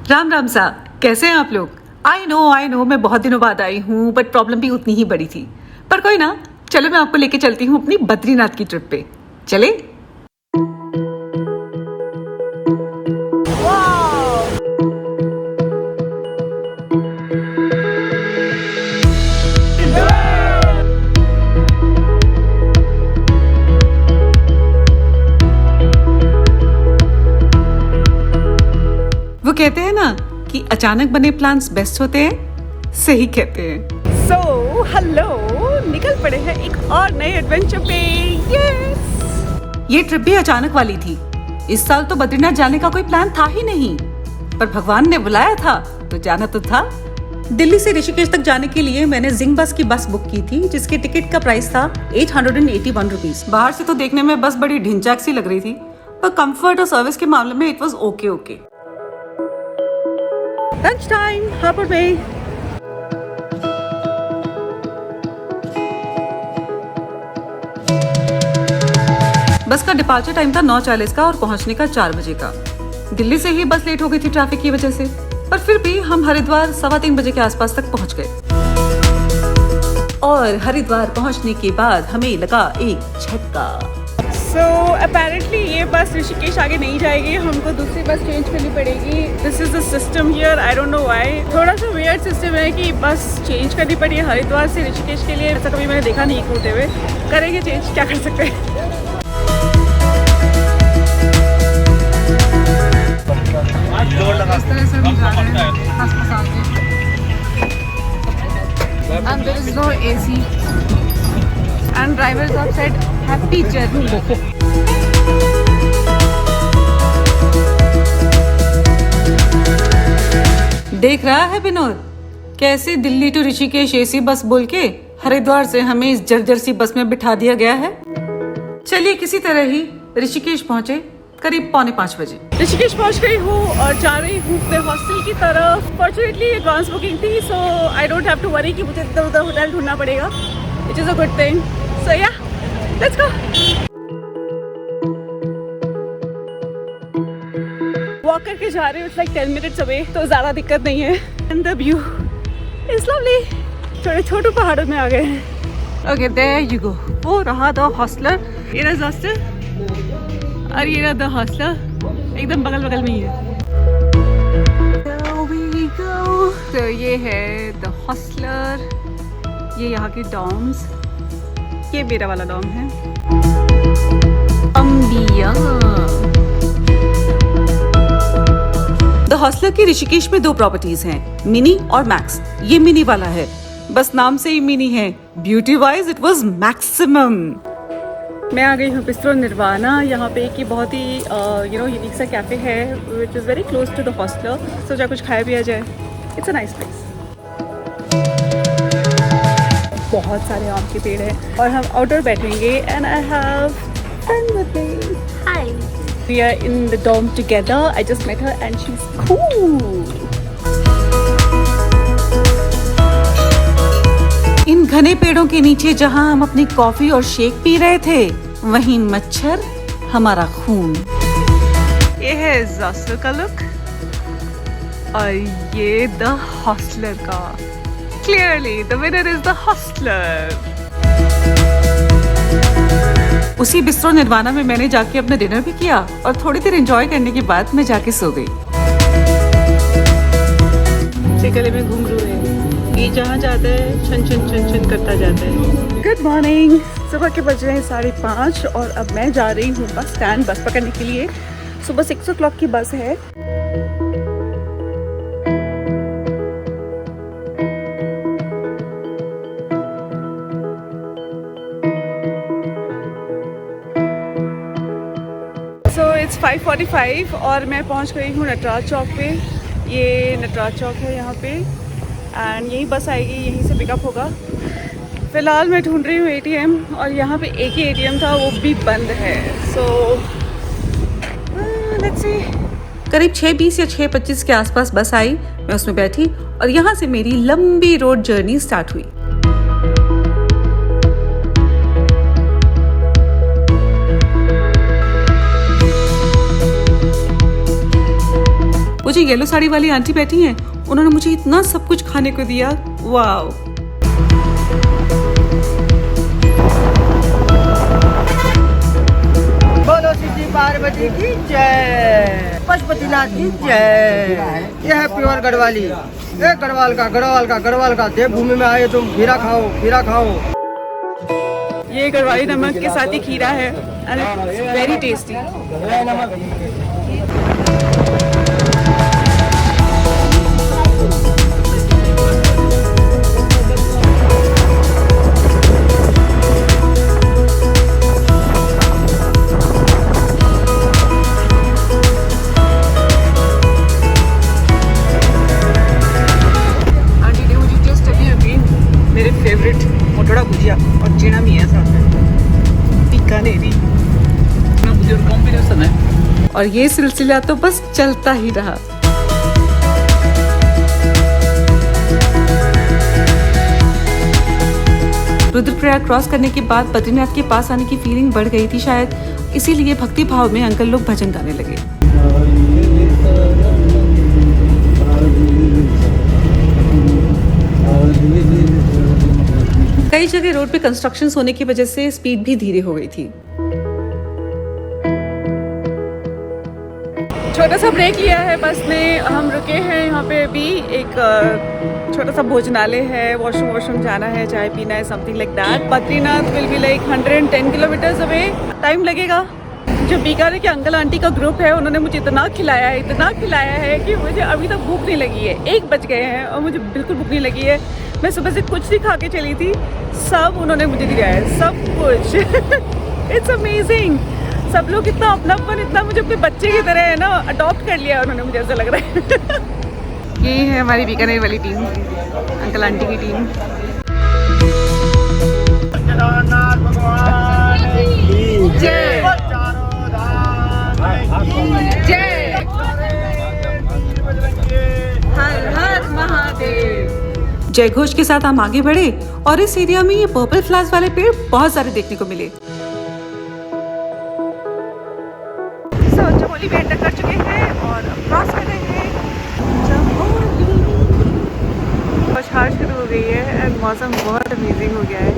राम राम सा, कैसे हैं आप लोग? आई नो मैं बहुत दिनों बाद आई हूँ, बट प्रॉब्लम भी उतनी ही बड़ी थी। पर कोई ना, चलो मैं आपको लेके चलती हूँ अपनी बद्रीनाथ की ट्रिप पे। चले? वो कहते हैं ना कि अचानक बने प्लान्स बेस्ट होते हैं। सही कहते हैं। सो हेलो, निकल पड़े हैं एक और नए एडवेंचर पे। यस, ये ट्रिप भी अचानक वाली थी। इस साल तो बद्रीनाथ जाने का कोई प्लान था ही नहीं, पर भगवान ने बुलाया था तो जाना तो था। दिल्ली से ऋषिकेश तक जाने के लिए मैंने जिंग बस की बस बुक की थी, जिसके टिकट का प्राइस था 881 रुपीज। बाहर से तो देखने में बस बड़ी ढिंचाक सी लग रही थी, पर कंफर्ट और सर्विस के मामले में it was okay. Lunch time Hapur में। बस का डिपार्चर टाइम था 9:40 का और पहुंचने का 4 बजे का। दिल्ली से ही बस लेट हो गई थी ट्रैफिक की वजह से, पर फिर भी हम हरिद्वार 3:15 बजे के आसपास तक पहुंच गए। और हरिद्वार पहुंचने के बाद हमें लगा एक झटका। सो अपेरेंटली ये बस ऋषिकेश आगे नहीं जाएगी, हमको दूसरी बस चेंज करनी पड़ेगी। This is the system here, I don't know why. थोड़ा सा वियर्ड सिस्टम है कि बस चेंज करनी पड़ी है हरिद्वार से ऋषिकेश के लिए। ऐसा कभी मैंने देखा नहीं होते हुए। करेंगे चेंज, क्या कर सकते हैं। इस तरह से हम जा रहे हैं हंस-हंसा के। And there is no AC. And drivers have said happy journey. देख रहा है विनोद, कैसे Delhi to Rishikesh AC bus बोल के हरिद्वार से हमें इस जर्जर सी बस में बिठा दिया गया है। चलिए किसी तरह ही ऋषिकेश पहुंचे करीब 4:45 बजे। ऋषिकेश पहुंच गई हूँ और जा रही हूँ अपने हॉस्टल की तरफ। फॉर्चुनेटली एडवांस बुकिंग थी, so I don't have to worry कि मुझे इधर उधर होटल ढूंढना पड़ेगा, which is a good thing. So yeah, let's go. Walk करके जा रही हूँ, इट्स लाइक 10 मिनट्स अवे, तो ज़्यादा दिक्कत नहीं है। And the view is lovely. थोड़े छोटे पहाड़ों में आ गए हैं। Okay, there you go. वो रहा द हॉस्टलर, ये रहा हॉस्टल और ये रहा द हॉस्टलर, एकदम बगल बगल में ही है। There we go. तो ये है द हॉस्टलर, ये यहाँ के डॉर्म्स, ये मेरा वाला डॉर्म है। अम्बिया। द हॉस्टलर की ऋषिकेश में 2 प्रॉपर्टीज हैं, मिनी और मैक्स। ये मिनी वाला है, बस नाम से ही मिनी है। Beauty wise it was maximum. मैं आ गई हूँ बिस्ट्रो निर्वाणा। यहाँ पे एक बहुत ही यूनिक सा कैफे है which is very close to the hosteller. सोचा कुछ खाया पिया जाए। It's a nice place. बहुत सारे आम के पेड़ हैं और हम आउटडोर बैठेंगे। And I have friend with me. Hi, we are in the dorm together. I just met her and she is cool. इन घने पेड़ों के नीचे जहां हम अपनी कॉफी और शेक पी रहे थे, वहीं मच्छर हमारा खून। ये है जासू का लुक और ये द हॉस्टलर का। Clearly the winner is the hosteller. उसी बिस्ट्रो निर्वाणा में मैंने जाके अपना डिनर भी किया और थोड़ी देर एंजॉय करने के बाद मैं जाके सो गई। गले में घुंघरू है, ये जहाँ जाता है छन छन छन छन करता जाता है। Good morning. सुबह के बज रहे हैं 5:30 और अब मैं जा रही हूँ बस स्टैंड बस पकड़ने के लिए। सुबह 6 o'clock की बस है। सो इट्स 5:45 और मैं पहुँच गई हूँ नटराज चौक पे। ये नटराज चौक है यहाँ पे एंड यही बस आएगी, यहीं से पिकअप होगा। फ़िलहाल मैं ढूंढ रही हूँ एटीएम और यहाँ पे एक ही एटीएम था, वो भी बंद है। So let's see. करीब 6:20 या 6:25 के आसपास बस आई, मैं उसमें बैठी और यहाँ से मेरी लंबी रोड जर्नी स्टार्ट हुई। वो जो येलो साड़ी वाली आंटी बैठी हैं, उन्होंने मुझे इतना सब कुछ खाने को दिया। वाओ। बोलो सिद्धि पार्वती की जय, पशुपतिनाथ की जय। यह है प्योर गढ़वाली, गढ़वाल का देवभूमि में आए तुम खीरा खाओ। ये गढ़वाली नमक के साथ ही खीरा है, वेरी टेस्टी। मेरे फेवरेट मोटड़ा भुजिया और चीना भी है साथ में, बीकानेरी कॉम्बिनेशन है। और ये सिलसिला तो बस चलता ही रहा। रुद्रप्रयाग क्रॉस करने के बाद बद्रीनाथ के पास आने की फीलिंग बढ़ गई थी शायद, इसीलिए भक्ति भाव में अंकल लोग भजन गाने लगे। कई जगह रोड पे कंस्ट्रक्शन होने की वजह से स्पीड भी धीरे हो गई थी। छोटा सा ब्रेक लिया है बस ने, हम रुके हैं यहाँ पे अभी। एक छोटा सा भोजनालय है, वॉशरूम जाना है, चाय पीना है, something like that. Badrinath will be like 110 kilometres away, time लगेगा। जो बीकानेर के अंकल आंटी का ग्रुप है, उन्होंने मुझे इतना खिलाया है कि मुझे अभी तक भूख नहीं लगी है। 1 बज गए हैं और मुझे बिल्कुल भूख नहीं लगी है। मैं सुबह से कुछ नहीं खा के चली थी, सब उन्होंने मुझे दिया है, सब कुछ। It's amazing. सब लोग इतना अपनापन, इतना मुझे अपने बच्चे की तरह है ना अडॉप्ट कर लिया उन्होंने, मुझे ऐसा लग रहा है। ये है हमारी बीकानेर वाली टीम, अंकल आंटी की टीम। हर हर महादेव। जय घोष के साथ हम आगे बढ़े और इस एरिया में ये पर्पल फ्लावर्स वाले पेड़ बहुत सारे देखने को मिले। चमोली में एंटर कर चुके हैं और क्रॉस कर रहे हैं चमोली। बरसात शुरू हो गई है और मौसम बहुत अमेजिंग हो गया है।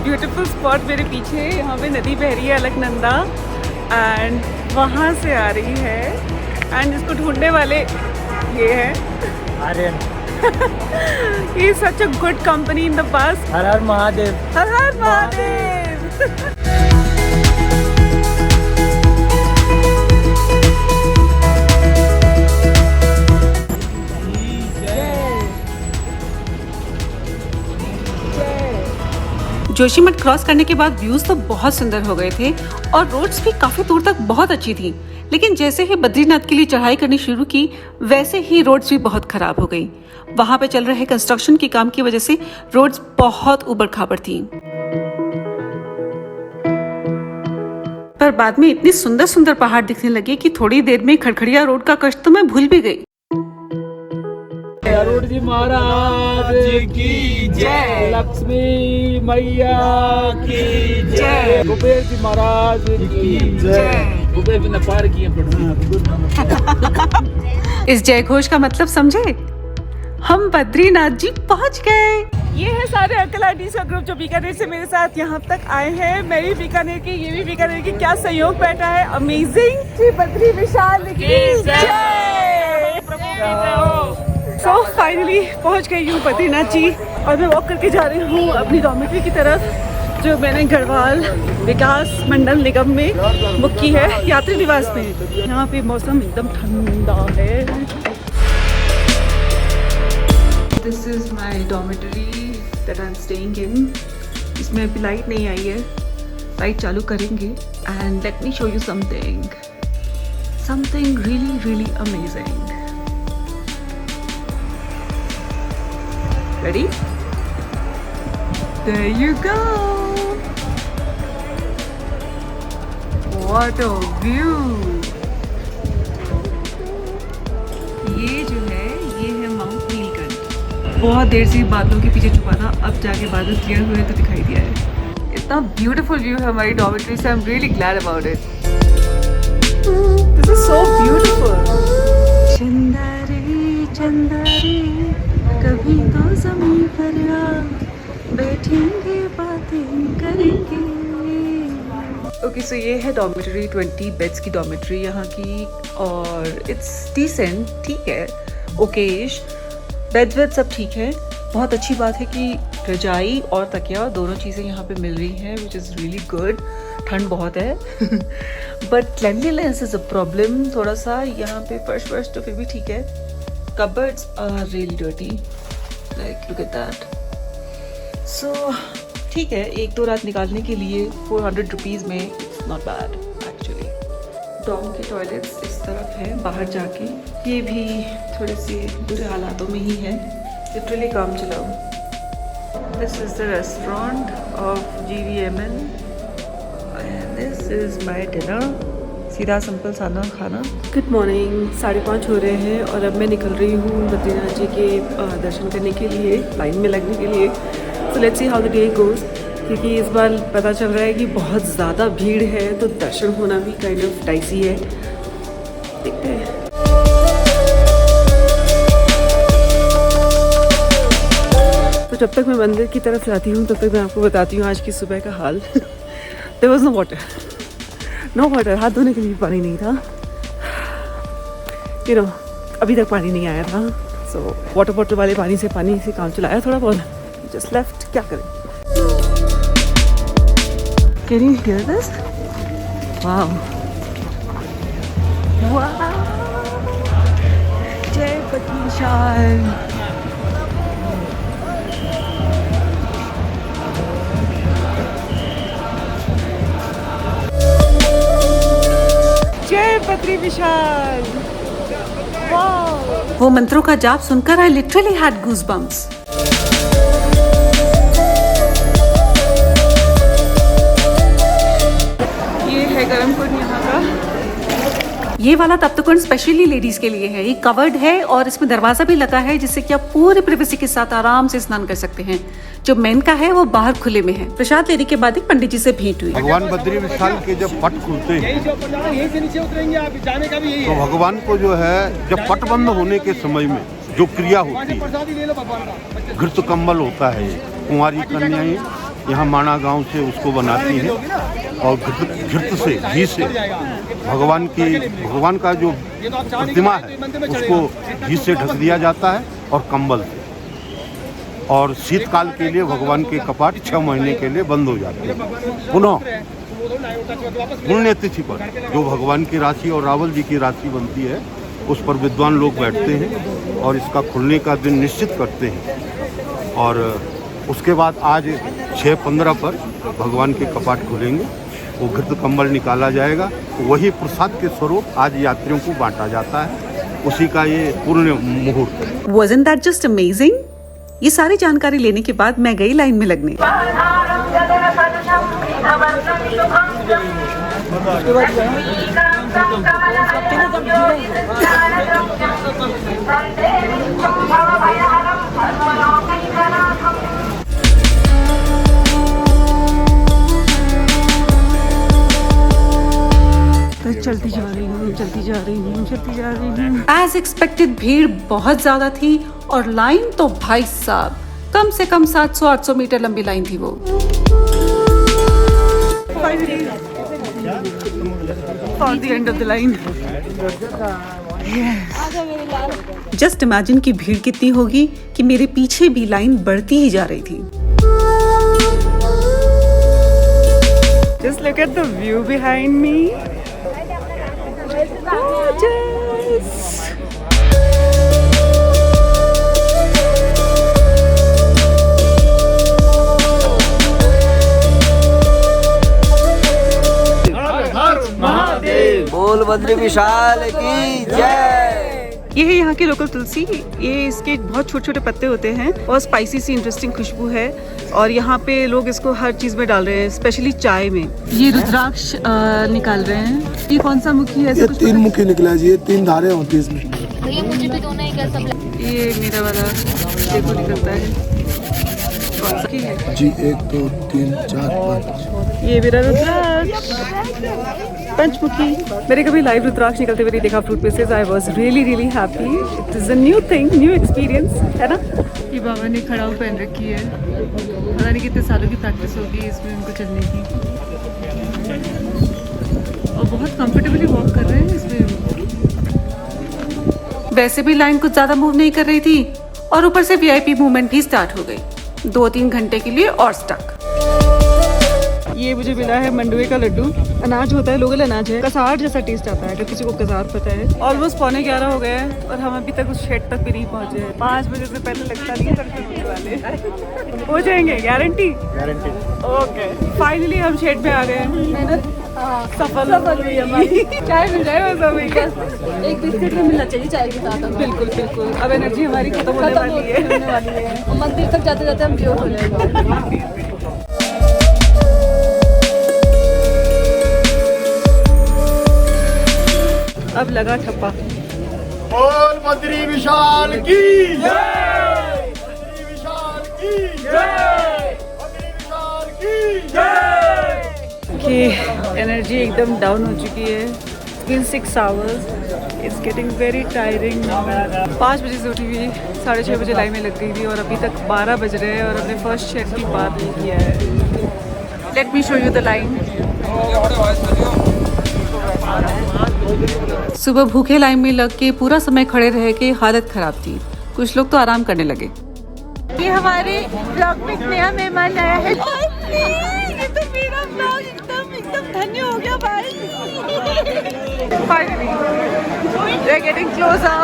ब्यूटीफुल स्पॉट मेरे पीछे, यहाँ पे नदी बह रही है अलकनंदा एंड वहाँ से आ रही है एंड इसको ढूंढने वाले ये है Aryan. He is such a good company in the past. हर हर महादेव, हर हर महादेव। जोशीमठ क्रॉस करने के बाद व्यूज तो बहुत सुंदर हो गए थे और रोड्स भी काफी दूर तक बहुत अच्छी थी, लेकिन जैसे ही बद्रीनाथ के लिए चढ़ाई करनी शुरू की वैसे ही रोड्स भी बहुत खराब हो गई। वहां पे चल रहे कंस्ट्रक्शन के काम की वजह से रोड्स बहुत उबड़-खाबड़ थी। पर बाद में इतनी सुंदर सुंदर पहाड़ दिखने लगे कि थोड़ी देर में खड़खड़िया रोड का कष्ट तो मैं भूल भी गई। अरुण जी महाराज की जय, लक्ष्मी मैया की जय, कुबेर जी महाराज की जय। कुबेर बिना पार किए इस जय घोष का मतलब समझे? हम बद्रीनाथ जी पहुंच गए। ये है सारे अंकल आंटी का ग्रुप जो बीकानेर से मेरे साथ यहाँ तक आए हैं। मैं भी बीकानेर की, ये भी बीकानेर की। क्या सहयोग बैठा है, अमेजिंग। श्री बद्री विशाल की जय। सो फाइनली पहुँच गई हूँ बद्रीनाथ जी और मैं वॉक करके जा रही हूँ अपनी डॉर्मेट्री की तरफ जो मैंने गढ़वाल विकास मंडल निगम में बुक की है, यात्री निवास में। यहाँ पे मौसम एकदम ठंडा है। This is my dormitory that I'm staying in. इसमें अभी लाइट नहीं आई है, लाइट चालू करेंगे and let me show you something really amazing. Ready? There you go. What a view! ये जो है ये है माउंट नीलकंठ। बहुत देर से बादलों के पीछे छुपा था, अब जाके बादल क्लियर हुए तो दिखाई दिया है। इतना ब्यूटीफुल व्यू है हमारी डॉर्मेट्री से। I am really glad about it. This is so beautiful. चंदा रे चंदा रे कभी तो ज़मीं पर आ बैठेंगे बातें करेंगे। ओके सो ये है डॉर्मेटरी, 20 बेड्स की डॉर्मेटरी यहाँ की, और इट्स डिसेंट, ठीक है, ओकेश। बेड सब ठीक है। बहुत अच्छी बात है कि रजाई और तकिया दोनों चीज़ें यहाँ पे मिल रही हैं, विच इज़ रियली गुड। ठंड बहुत है but cleanliness is a problem थोड़ा सा यहाँ पे। फर्स्ट वर्स्ट तो फिर भी ठीक है। Cupboards are really dirty, like look at that. So ठीक है, 1-2 रात निकालने के लिए 400 रुपीज़ में it's not bad actually. Dorm के टॉयलेट्स इस तरफ है, बाहर जाके ये भी थोड़े से बुरे हालातों में ही है, लिटरली काम चलाओ। This is the restaurant of GVMN and this is my dinner. सीधा सिंपल सादा खाना। गुड मॉर्निंग, 5:30 हो रहे हैं और अब मैं निकल रही हूँ बद्रीनाथ जी के दर्शन करने के लिए, लाइन में लगने के लिए। So let's see how the day goes, क्योंकि इस बार पता चल रहा है कि बहुत ज़्यादा भीड़ है तो दर्शन होना भी काइंड ऑफ डाइसी है। देखते हैं। तो जब तक मैं मंदिर की तरफ जाती हूँ तब तक मैं आपको बताती हूँ आज की सुबह का हाल। देयर वाज नो वाटर, हाथ धोने के लिए पानी नहीं था। यू नो, अभी तक पानी नहीं आया था। सो वाटर बॉटल वाले पानी से काम चलाया थोड़ा बहुत, जस्ट लेफ्ट। क्या करें? Can you here this? Wow wow, जय पद्मशाल। जय बद्री विशाल। वाओ, वो मंत्रों का जाप सुनकर आई लिटरली हैड गूज़बम्प्स। ये है गरम कुंड यहाँ का। ये वाला तप्तकुंड स्पेशली लेडीज के लिए है। ये कवर्ड है और इसमें दरवाजा भी लगा है जिससे कि आप पूरी प्राइवेसी के साथ आराम से स्नान कर सकते हैं। जो मेन का है वो बाहर खुले में है। प्रसाद लेने के बाद एक पंडित जी से भेंट हुई। भगवान बद्री विशाल के जब पट खुलते हैं तो भगवान को जो है जब पट बंद होने के समय में जो क्रिया होती है, घृत कम्बल होता है, कुंवारी कन्याएं यहाँ माणा गांव से उसको बनाती हैं और घृत से, घी से भगवान का जो प्रतिमा है उसको घी से ढक दिया जाता है और कंबल से। और शीतकाल के लिए भगवान के कपाट 6 महीने के लिए बंद हो जाते हैं। पुनः पुण्यतिथि पर जो भगवान की राशि और रावल जी की राशि बनती है उस पर विद्वान लोग बैठते हैं और इसका खुलने का दिन निश्चित करते हैं। और उसके बाद आज 6:15 पर भगवान के कपाट खुलेंगे, वो घृत कंबल निकाला जाएगा, वही प्रसाद के स्वरूप आज यात्रियों को बांटा जाता है। उसी का ये पूर्ण मुहूर्त है। Wasn't that just amazing? ये सारी जानकारी लेने के बाद मैं गई लाइन में लगने। चलती जा रही हूँ। एज एक्सपेक्टेड भीड़ बहुत ज्यादा थी और लाइन तो भाई साहब कम से कम 700-800 मीटर लंबी लाइन थी वो। Found the end of the line. Just imagine की भीड़ कितनी होगी कि मेरे पीछे भी लाइन बढ़ती ही जा रही थी। Just look at the view behind me. Gorgeous. बोल बद्री विशाल की जय। ये है यहाँ की लोकल तुलसी। ये इसके बहुत छोटे छोटे पत्ते होते हैं और स्पाइसी सी इंटरेस्टिंग खुशबू है और यहाँ पे लोग इसको हर चीज में डाल रहे हैं, स्पेशली चाय में। ये रुद्राक्ष निकाल रहे हैं। ये कौन सा मुखी है? ये 3 मुखी निकला है जी, ये 3 धारे होती है इसमें। भैया मुझे भी दोनों ही क्या सब। ये मेरा वाला देखो निकलता है। कौन सा है जी? 1 2 3 4 5। ये मेरा रुद्राक्ष पंचमुखी। मेरे कभी लाइव रुद्राक्ष निकलते हुए नहीं देखा fruit pieces. I was really happy. It is a new thing, new experience, है ना। ये बाबा ने खड़ाऊ पहन रखी है, पता नहीं कितने सालों की प्रैक्टिस होगी इसमें उनको चलने की, और बहुत कंफर्टेबली वॉक कर रहे हैं इसमें। वैसे भी लाइन कुछ ज्यादा मूव नहीं कर रही थी और ऊपर से वीआईपी मूवमेंट भी स्टार्ट हो गई 2-3 घंटे के लिए और स्टक। ये मुझे मिला है मंडुए का लड्डू। अनाज होता है, लोकल अनाज है, कसार जैसा टेस्ट आता है अगर किसी को कसार पता है। ऑलमोस्ट 11:15 हो गए हैं और हम अभी तक उस शेड तक भी नहीं पहुंचे हैं। 5 बजे से पहले लगता नहीं है दर्शन होने वाले। हो जाएंगे, गारंटी? गारंटी। ओके, फाइनली हम शेड में आ गए हैं। मेहनत सफल हुई हमारी। चाय मिल जाए बस अभी का। एक बिस्किट भी मिलना चाहिए चाय के साथ। बिल्कुल बिल्कुल। अब एनर्जी हमारी खत्म होने वाली है। और मंदिर तक जाते जाते हम बेहोश हो जाएंगे। अब लगा ठप्पा। बोल बद्री विशाल की जय, बद्री विशाल की जय, बद्री विशाल की जय। कि एनर्जी एकदम डाउन हो चुकी है। Been 6 hours. It's getting very tiring now. 5 बजे से उठी हुई, 6:30 बजे लाइन में लग गई थी और अभी तक 12 बज रहे हैं और हमने फर्स्ट शेड की बात नहीं किया है। Let me show you the line. सुबह भूखे लाइन में लग के पूरा समय खड़े रह के हालत खराब थी। कुछ लोग तो आराम करने लगे। ये हमारे ब्लॉग में नया मेहमान आया है। ये तो मेरा ब्लॉग एकदम धन्य हो गया भाई। Finally, we're getting closer.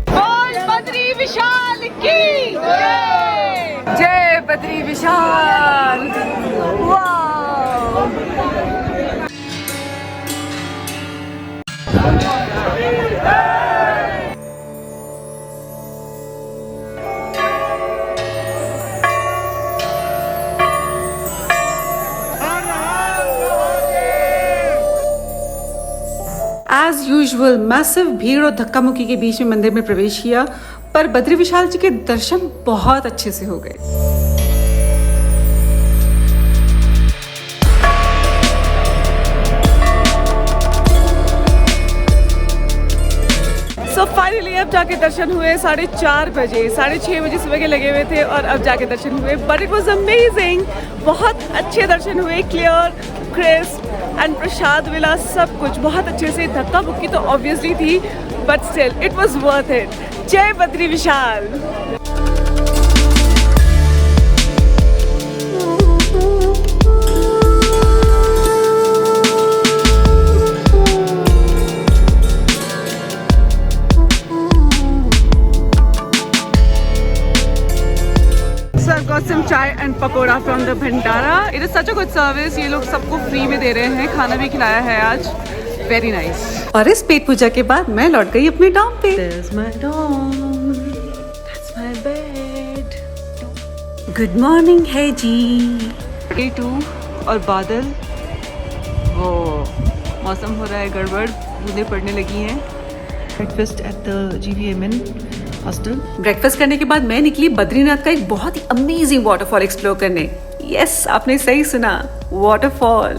बोल बद्री विशाल की जय, जय बद्री विशाल। वाह। एज यूजुअल मैसिव भीड़ और धक्का मुक्की के बीच में मंदिर में प्रवेश किया, पर बद्री विशाल जी के दर्शन बहुत अच्छे से हो गए। सो फाइनली अब जाके दर्शन हुए 4:30 बजे। 6:30 बजे सुबह के लगे हुए थे और अब जाके दर्शन हुए, बट इट वॉज अमेजिंग। बहुत अच्छे दर्शन हुए, क्लियर, क्रिस्प एंड प्रसाद मिला, सब कुछ बहुत अच्छे से। धक्का मुक्की तो ऑब्वियसली थी, but still it was worth it. जय Badri Vishal. some chai and pakoda from the Bhandara. It is such a good service. ये लोग सबको फ्री में दे रहे हैं, खाना भी खिलाया है आज। Very nice. और इस पेट पूजा के बाद मैं लौट गई अपने डॉम पे। There's my dorm. That's my bed. Good morning है जी। Day 2 और बादल, वो मौसम हो रहा है गड़बड़, बूंदें पड़ने लगी हैं। Breakfast at the GVMN hostel. Breakfast करने के बाद मैं निकली बद्रीनाथ का एक बहुत ही अमेजिंग वाटरफॉल एक्सप्लोर करने। यस, आपने सही सुना, वाटरफॉल।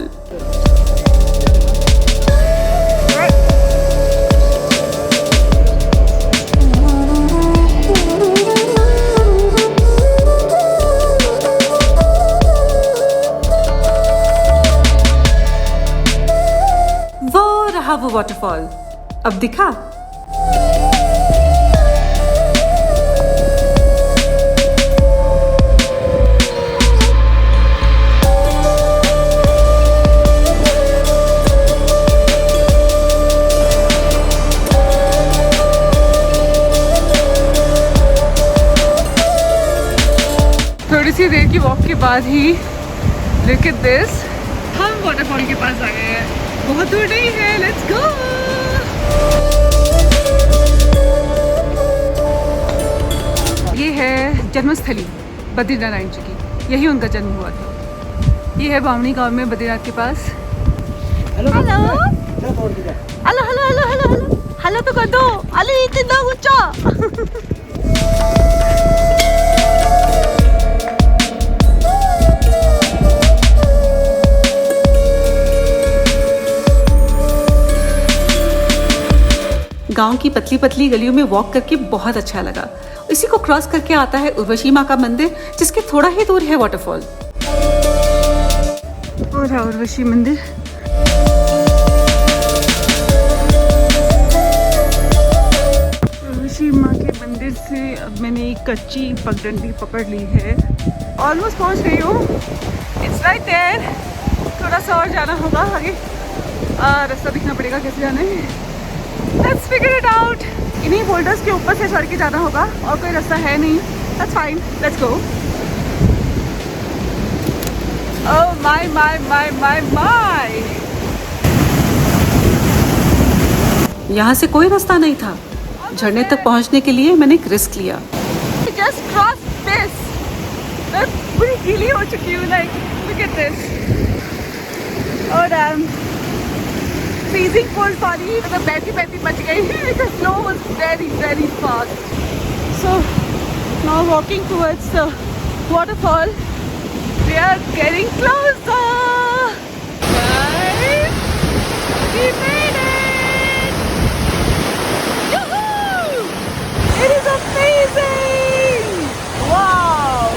वो रहा वो वाटरफॉल, अब दिखा। थोड़ी सी देर की वॉक के बाद ही लुक एट दिस, हम वाटरफॉल के पास आ गए हैं। बहुत दूर नहीं है, लेट्स गो। जन्मस्थली बद्रीनारायण जी की, यही उनका जन्म हुआ था। ये है बावनी गांव में बद्रीनाथ के पास। Hello hello hello hello hello hello hello तो कर दो। अली इतना ऊंचा। गांव की पतली पतली गलियों में वॉक करके बहुत अच्छा लगा। इसी को क्रॉस करके आता है उर्वशी माँ का मंदिर, जिसके थोड़ा ही दूर है वाटरफॉल। और है उर्वशी मंदिर। उर्वशी माँ के मंदिर से अब मैंने एक कच्ची पगडंडी पकड़ ली है। ऑलमोस्ट पहुँच गई हूँ। It's right there. थोड़ा सा और जाना होगा आगे। रास्ता दिखना पड़ेगा कैसे जाना है। Let's figure it out. इन्हीं बोल्डर्स के ऊपर से चढ़ के जाना होगा और कोई रास्ता है नहीं। That's fine. Let's go. Oh my my my my my. यहाँ से कोई रास्ता नहीं था। झरने तक पहुँचने के लिए मैंने एक रिस्क लिया। Just cross this. मैं पूरी गीली हो चुकी हूँ। Like look at this. Oh damn. Freezing cold पानी मतलब बैठी बैठी बच गई। The flow was very very fast. So now walking towards the waterfall. We are getting closer. Guys, we made it! Yoo-hoo! It is amazing! Wow!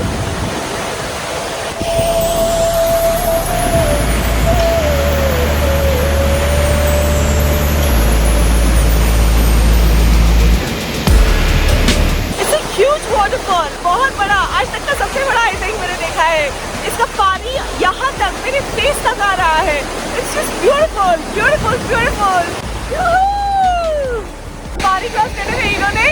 Waterfall बहुत बड़ा, आज तक का सबसे बड़ा आई थिंक मैंने देखा है। इसका पानी यहाँ तक मेरे फेस तक आ रहा है। It's just beautiful beautiful beautiful. पानी क्रॉस करने में इन्होंने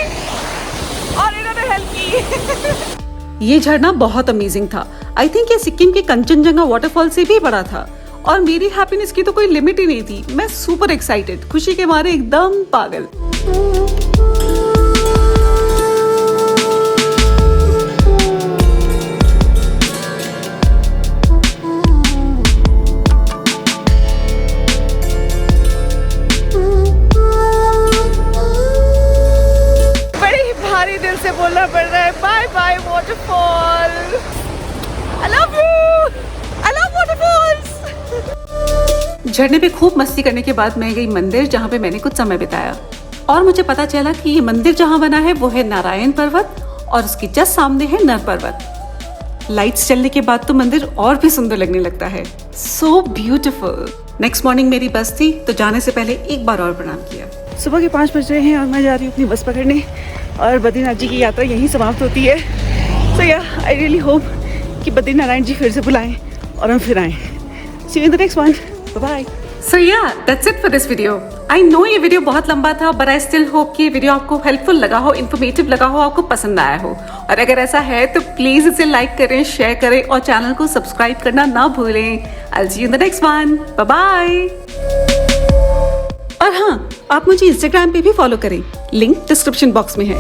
हेल्प की। ये झरना बहुत अमेजिंग था। आई थिंक ये सिक्किम के कंचनजंगा वाटरफॉल से भी बड़ा था और मेरी हैप्पीनेस की तो कोई लिमिट ही नहीं थी। मैं सुपर एक्साइटेड, खुशी के मारे एकदम पागल। दिल से बोलना पड़ रहा है bye bye waterfall. I love you. I love waterfalls. झरने पे खूब मस्ती करने के बाद मैं गई मंदिर, जहाँ पे मैंने कुछ समय बिताया और मुझे पता चला कि ये मंदिर जहाँ बना है वो है नारायण पर्वत और उसके जस्ट सामने है नर पर्वत। लाइट्स चलने के बाद तो मंदिर और भी सुंदर लगने लगता है। So beautiful. नेक्स्ट मॉर्निंग मेरी बस थी तो जाने से पहले एक बार और प्रणाम किया। सुबह के 5 बज रहे हैं और मैं जा रही हूँ अपनी बस पकड़ने और बद्रीनाथ जी की यात्रा यहीं समाप्त होती है। सो या आई रियली होप कि बद्रीनारायण जी फिर से बुलाएं और हम फिर आएं। See you in the next one. Bye. So yeah that's it for this video. I know ये वीडियो बहुत लंबा था बट आई स्टिल होप कि ये वीडियो आपको हेल्पफुल लगा हो, इन्फॉर्मेटिव लगा हो, आपको पसंद आया हो। और अगर ऐसा है तो प्लीज इसे लाइक करें, शेयर करें और चैनल को सब्सक्राइब करना ना भूलें। I will see you in the next one. Bye bye. और हाँ, आप मुझे इंस्टाग्राम पे भी फॉलो करें, लिंक डिस्क्रिप्शन बॉक्स में है।